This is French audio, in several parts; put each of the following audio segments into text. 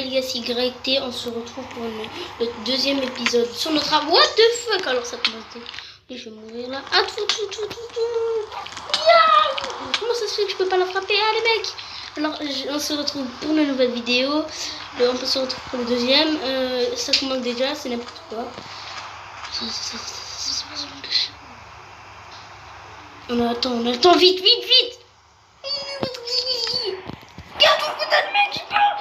Elias YT. On se retrouve pour le deuxième épisode sur notre arbre. What the fuck? Alors ça commence. Et je vais mourir là. Ah, yeah. Comment ça se fait que je peux pas la frapper? Ah, les mecs. Alors, on se retrouve pour une nouvelle vidéo. On peut se retrouver pour le deuxième. Ça commence déjà, c'est n'importe quoi. On a le temps, vite. Regarde tout le putain de mec, j'ai peur.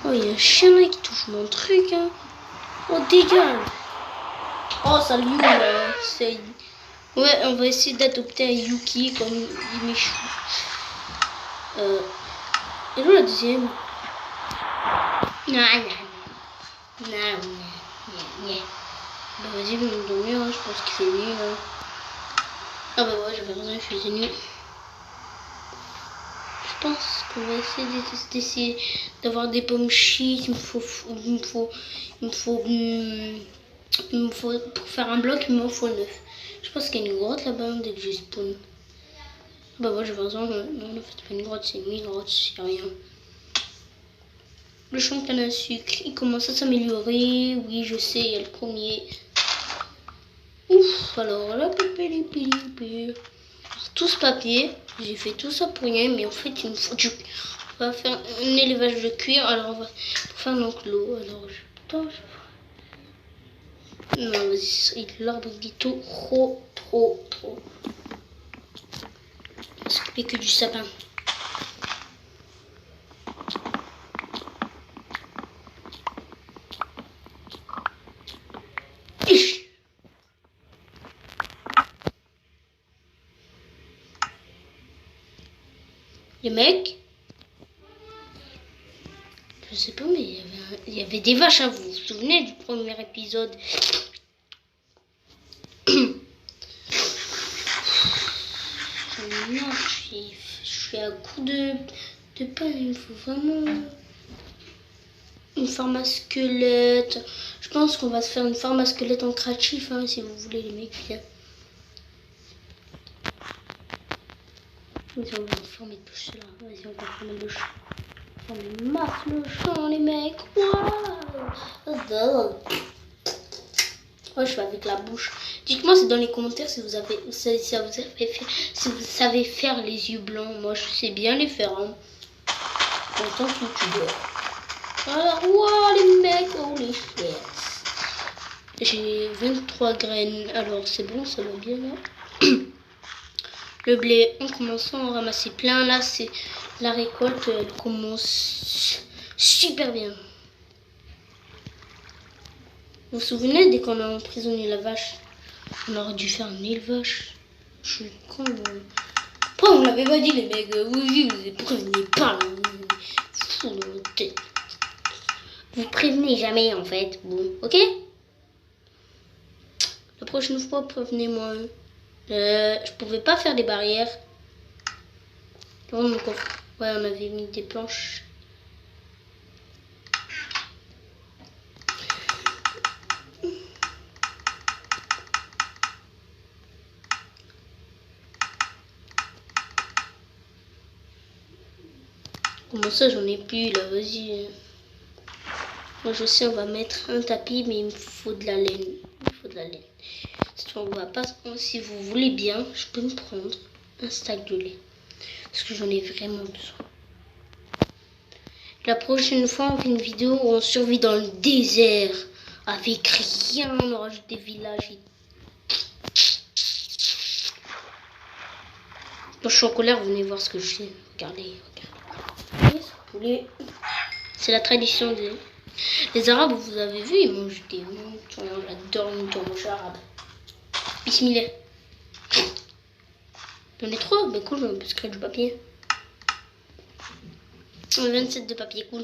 Oh, il y a un chien là qui touche mon truc, hein. Oh, dégage. Oh, salut, c'est... Ouais, on va essayer d'adopter un Yuki comme il m'échoue. Et là, la deuxième. Non. Bah vas-y, je vais me dormir, hein. Je pense qu'il fait nuit, là. Ah bah ouais, j'avais raison, il faisait nuit. Je pense qu'on va essayer d'avoir des pommes chiches. Il me faut pour faire un bloc, il m'en faut 9. Je pense qu'il y a une grotte là-bas dès que je spawn. Bah ouais, j'avais raison, non, en fait c'est pas une grotte, c'est une grotte, c'est rien. Le champ de canne à sucre, il commence à s'améliorer. Oui, je sais, il y a le premier. Ouf, alors là, tout ce papier, j'ai fait tout ça pour rien, mais en fait, il me faut on va faire un élevage de cuir. Alors, on va faire un enclos. Alors, non, vas-y, l'arbre dit trop. On va s'occuper que du sapin. Les mecs, je sais pas, mais il y avait des vaches, hein, vous vous souvenez du premier épisode? Non, je fais un coup de pain, il me faut vraiment une ferme à squelette. Je pense qu'on va se faire une ferme à squelette en créatif, hein, si vous voulez, les mecs, bien. Vas-y, on va former tout ça là. Vas-y, on va former le champ. On masse le champ, les mecs. Waouh! Oh, je fais avec la bouche. Dites-moi dans les commentaires si vous savez faire les yeux blancs. Moi, je sais bien les faire. Hein. Autant que youtubeur. Alors, wow, les mecs, oh les fesses. J'ai 23 graines. Alors, c'est bon, ça va bien là. Le blé, en commençant à ramasser plein. Là, c'est la récolte. Elle commence super bien. Vous vous souvenez, dès qu'on a emprisonné la vache, on aurait dû faire un élevage. Je suis con. Pourquoi on l'avait pas dit, les mecs? Oui, vous prévenez pas. Fou dans votre tête. Vous prévenez jamais, en fait. Bon, ok? La prochaine fois, prévenez-moi. Je pouvais pas faire des barrières. Dans mon coffre. Ouais, on avait mis des planches. Comment ça, j'en ai plus là, vas-y. Moi je sais, on va mettre un tapis, mais il me faut de la laine. On va pas, si vous voulez bien, je peux me prendre un sac de lait. Parce que j'en ai vraiment besoin. La prochaine fois, on fait une vidéo où on survit dans le désert. Avec rien, on rajoute des villages. Moi je suis en colère, venez voir ce que je fais. Regardez. C'est la tradition des... Les Arabes, vous avez vu, ils mangent des moutons. J'adore les moutons, moi je suis arabe. Bismillah. J'en ai 3, bah cool, on peut se créer du papier. 27 de papier, cool.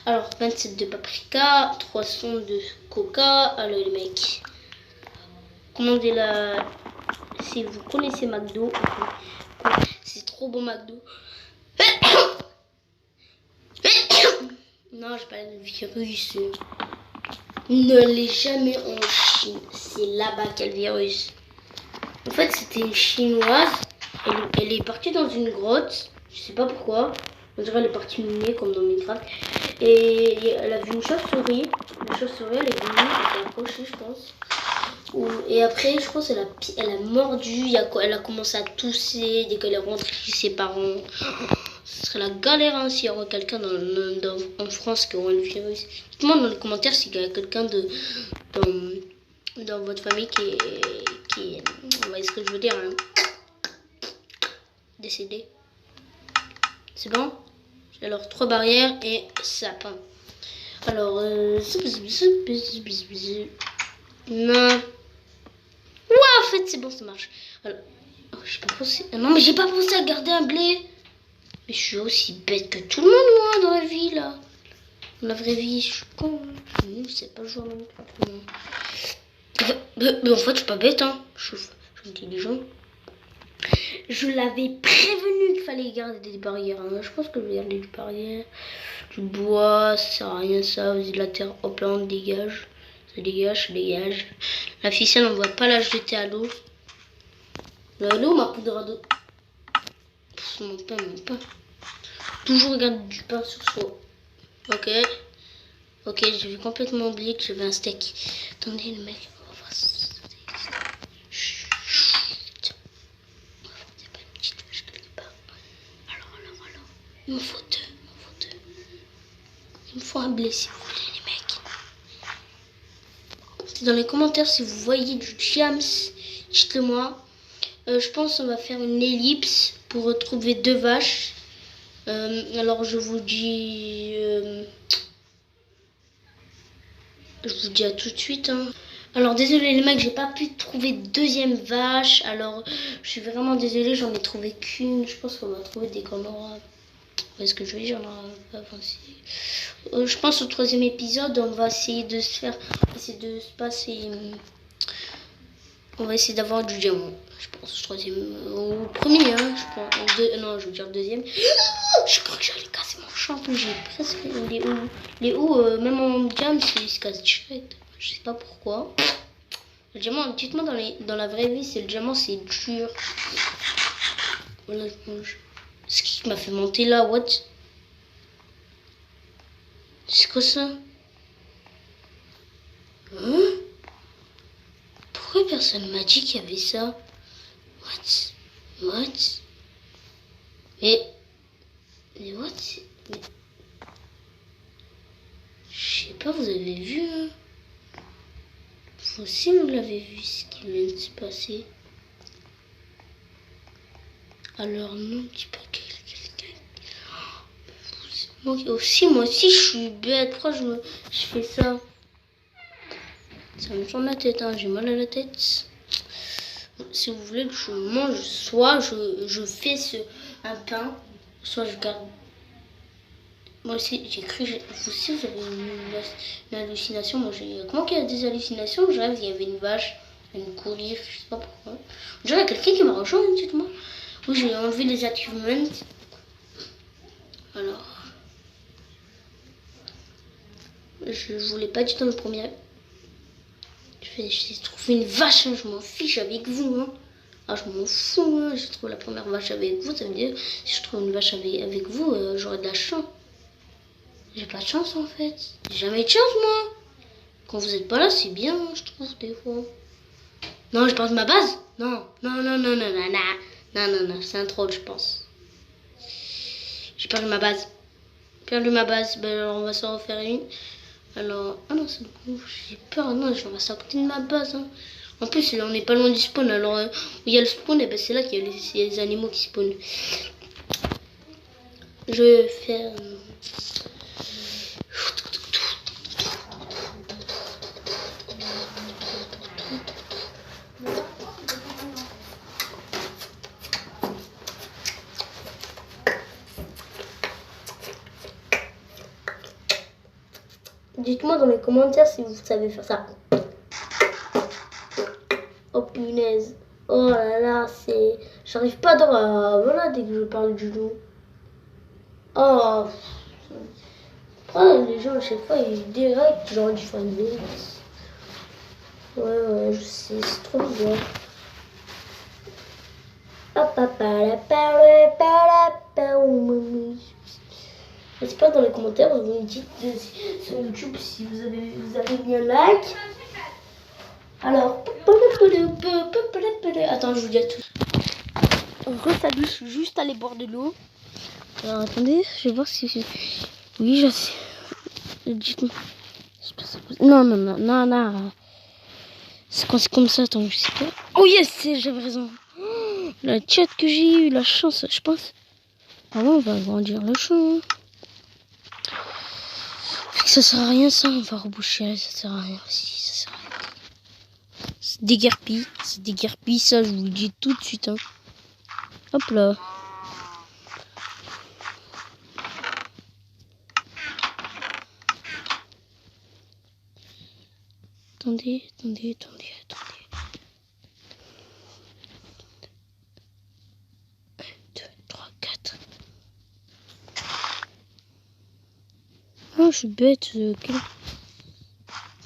Alors, 27 de paprika, 300 de coca. Alors les mecs, commandez la... Si vous connaissez McDo, c'est trop bon McDo. Non, j'ai pas le virus. Ne l'ai jamais en Chine. C'est là-bas qu'il y a le virus. En fait, c'était une chinoise. Elle est partie dans une grotte. Je sais pas pourquoi. On dirait elle est partie miner comme dans Minecraft. Et elle a vu une chauve-souris. La chauve-souris, elle est venue, elle s'est accrochée, je pense. Et après, je pense qu'elle a mordu. Elle a commencé à tousser dès qu'elle est rentrée chez ses parents. Ce serait la galère hein, s'il y aurait quelqu'un en France qui aurait le virus. Dites-moi dans les commentaires s'il y a quelqu'un dans votre famille qui vous voyez ce que je veux dire, hein, décédé. C'est bon? Alors 3 barrières et sapin. Alors non. Ouais, en fait c'est bon, ça marche. Alors, oh, j'ai pas pensé. Non mais j'ai pas pensé à garder un blé. Mais je suis aussi bête que tout le monde moi dans la vie là. Dans la vraie vie, je suis con. Je sais pas jouer à Minecraft. Mais en fait je suis pas bête hein. Je suis intelligent. Je l'avais prévenu qu'il fallait garder des barrières. Hein. Je pense que je vais garder des barrières. Du bois, ça sert à rien ça. Vous de la terre, hop là, on dégage. Ça dégage, ça dégage. La ficelle, on ne va pas la jeter à l'eau. L'eau, ma poudre d'eau. Mon pain, mon pain. Toujours garder du pain sur soi. Ok. Ok, j'avais complètement oublié que j'avais un steak. Attendez, le mec. Il me faut deux. Il me faut un blé si vous voulez les mecs. C'est dans les commentaires si vous voyez du jams. Dites-le moi. Je pense qu'on va faire une ellipse pour retrouver 2 vaches. Alors je vous dis... je vous dis à tout de suite. Hein. Alors désolé les mecs, j'ai pas pu trouver de 2e vache. Alors je suis vraiment désolée, j'en ai trouvé qu'une. Je pense qu'on va trouver des Gomorrah. Est-ce que je vais dire je pense au 3e épisode on va essayer de se faire on va essayer d'avoir du diamant je pense au 3e au premier hein, je pense non je veux dire 2e. Je crois que j'allais casser mon champ j'ai presque les hauts même en diamant ils se cassent direct je sais pas pourquoi le diamant dites-moi dans la vraie vie c'est le diamant c'est dur voilà je mange. Ce qui m'a fait monter là, what? C'est quoi ça? Hein? Pourquoi personne m'a dit qu'il y avait ça? What? Mais what? Mais... Je sais pas, vous avez vu, hein? Vous aussi, vous l'avez vu, ce qui vient de se passer. Alors non, dis pas quelqu'un. Moi aussi, je suis bête. Pourquoi je fais ça? Ça me tourne la tête, hein. J'ai mal à la tête. Si vous voulez que je mange, soit je fais un pain, soit je garde. Moi aussi, j'ai cru, vous aussi, vous avez une hallucination. Moi, comment qu'il y a des hallucinations? Je rêve, il y avait une vache, une courir, je sais pas pourquoi. Je dirais quelqu'un qui m'a rejoint, dites-moi. Oui, j'ai enlevé les achievements. Alors, je vous l'ai pas dit dans le premier. J'ai trouvé une vache, hein, je m'en fiche avec vous. Hein. Ah, je m'en fous, hein. J'ai trouvé la première vache avec vous. Ça veut dire si je trouve une vache avec vous, j'aurai de la chance. J'ai pas de chance en fait. J'ai jamais de chance moi. Quand vous êtes pas là, c'est bien, hein, je trouve, des fois. Non, je parle de ma base. Non, c'est un troll, je pense. J'ai perdu ma base. Ben alors on va s'en refaire une. Alors, ah non, c'est bon, j'ai peur. Non, je vais rester à côté de ma base. Hein. En plus, on n'est pas loin du spawn. Alors, où il y a le spawn, et ben c'est là qu'il y a les animaux qui spawnent. Je vais faire. Dites-moi dans les commentaires si vous savez faire ça. Oh punaise. Oh là là, c'est... J'arrive pas à... Voilà, dès que je parle du loup. Oh. Les gens, à chaque fois, ils direct, j'aurais dû faire une vidéo. Ouais, je sais, c'est trop bizarre. Je sais pas dans les commentaires, vous me dites sur YouTube si vous avez mis un like. Alors, attends, je vous dis à tous. Salut, je suis juste allé boire de l'eau. Alors attendez, je vais voir si oui, je sais. Dites-moi. Non. C'est quand c'est comme ça, attends, je sais pas. Oh yes, j'avais raison. Oh, la chatte que j'ai eu, la chance, je pense. Ah ouais, on va agrandir le champ. Ça sert à rien ça, on va reboucher, ça sert à rien. Si, ça sert à rien. C'est déguerpille, ça je vous le dis tout de suite. Hein. Hop là. Attendez. 1, 2, 3, 4. Oh, je suis bête. Quel... 2, 3,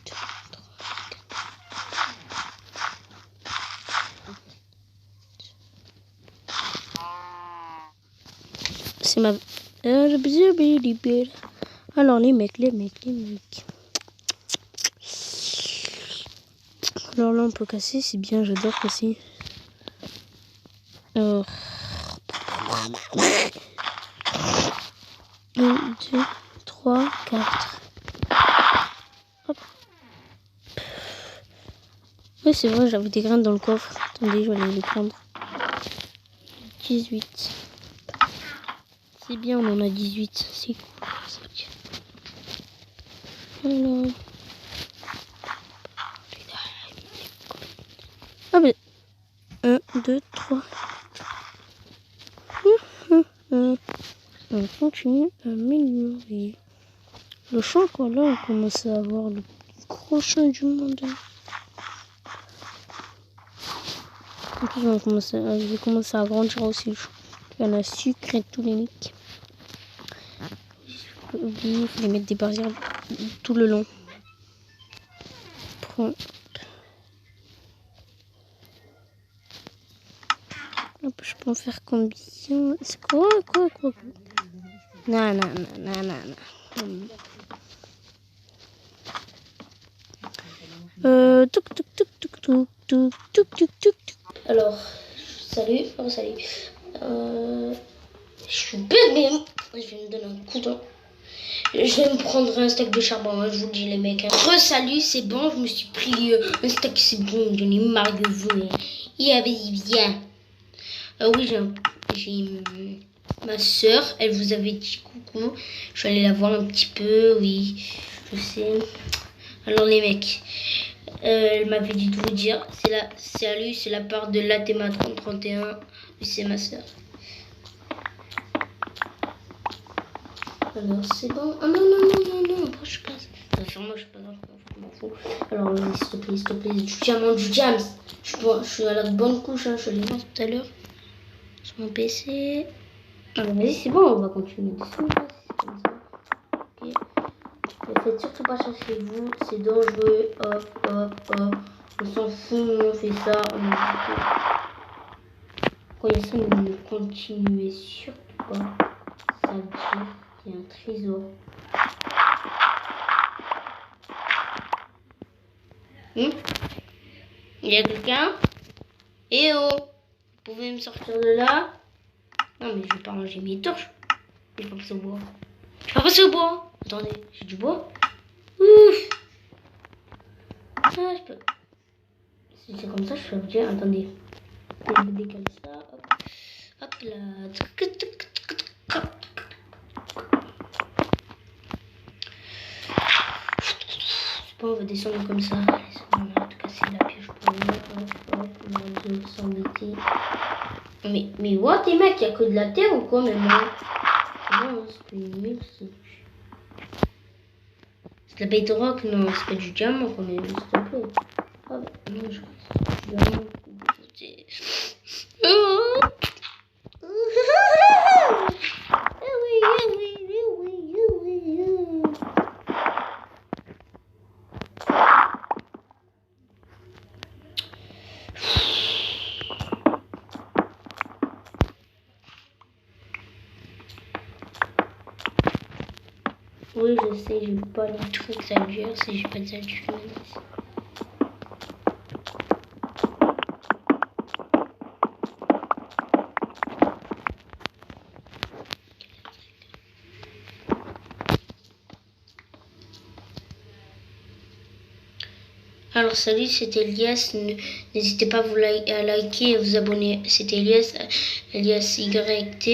4. C'est ma... Alors les mecs. Alors là on peut casser, c'est bien, j'adore casser. Alors... 1, 2, 3, 4. Hop. Oui c'est vrai, j'avais des graines dans le coffre. Attendez, je vais aller les prendre. 18. C'est bien, on en a 18. C'est cool. Alors... Ah ben... 1, 2, 3. On continue à améliorer le champ, quoi. Là, on commence à avoir le plus gros champ du monde. En plus, je vais commencer à agrandir aussi le champ. Il y en a sucre et tous les mecs. Il faut les mettre des barrières tout le long. Hop, je peux en faire combien? C'est quoi? Non. Alors, salut. Je suis bête, mais je vais me donner un coup de... Je vais me prendre un steak de charbon, hein, je vous le dis les mecs. Hein. Salut, c'est bon, je me suis pris un steak, c'est bon, j'en ai marre de vous. Hein. Il y avait bien. Oui, j'ai ma soeur, elle vous avait dit coucou. Je suis allée la voir un petit peu, oui, je sais. Alors les mecs, elle m'avait dit de vous dire, salut, c'est la part de Latema 3031, oui, c'est ma soeur. Alors c'est bon. Ah non, après je passe. Enfin, moi je suis pas grave, je m'en fous. Alors s'il te plaît, du jams. Je suis à la bonne couche, hein, je l'ai vu tout à l'heure. Sur mon PC. Alors vas-y, c'est bon, on va continuer dessus. C'est comme ça. Ok. Ne faites surtout pas ça chez vous, c'est dangereux. Hop. On s'en fout, on fait ça. Quand il y a ça, ne continuez surtout pas. Ça veut dire qu'il y a un trésor. Il y a quelqu'un? Eh oh! Vous pouvez me sortir de là? Non mais je vais pas ranger mes torches. Je vais pas passer au bois. Attendez, j'ai du bois? Ouf! Ah, je peux... Si c'est comme ça, je peux vous dire, attendez. Je vais décaler ça. Hop là. On va descendre comme ça. On va casser la pioche pour hop, sans embêter. Mais what, les mecs, y'a que de la terre ou quoi, même là? C'est bon, c'est pas une mille, c'est de la bête rock, non, c'est pas du diamant, quand même, s'il te plaît. Ah, non, je reste du diamant. Oui, je sais, j'ai pas les trucs exagère si j'ai pas d'exagère. Alors salut, c'était Elias. N'hésitez pas à liker et à vous abonner. C'était Elias, Elias YT.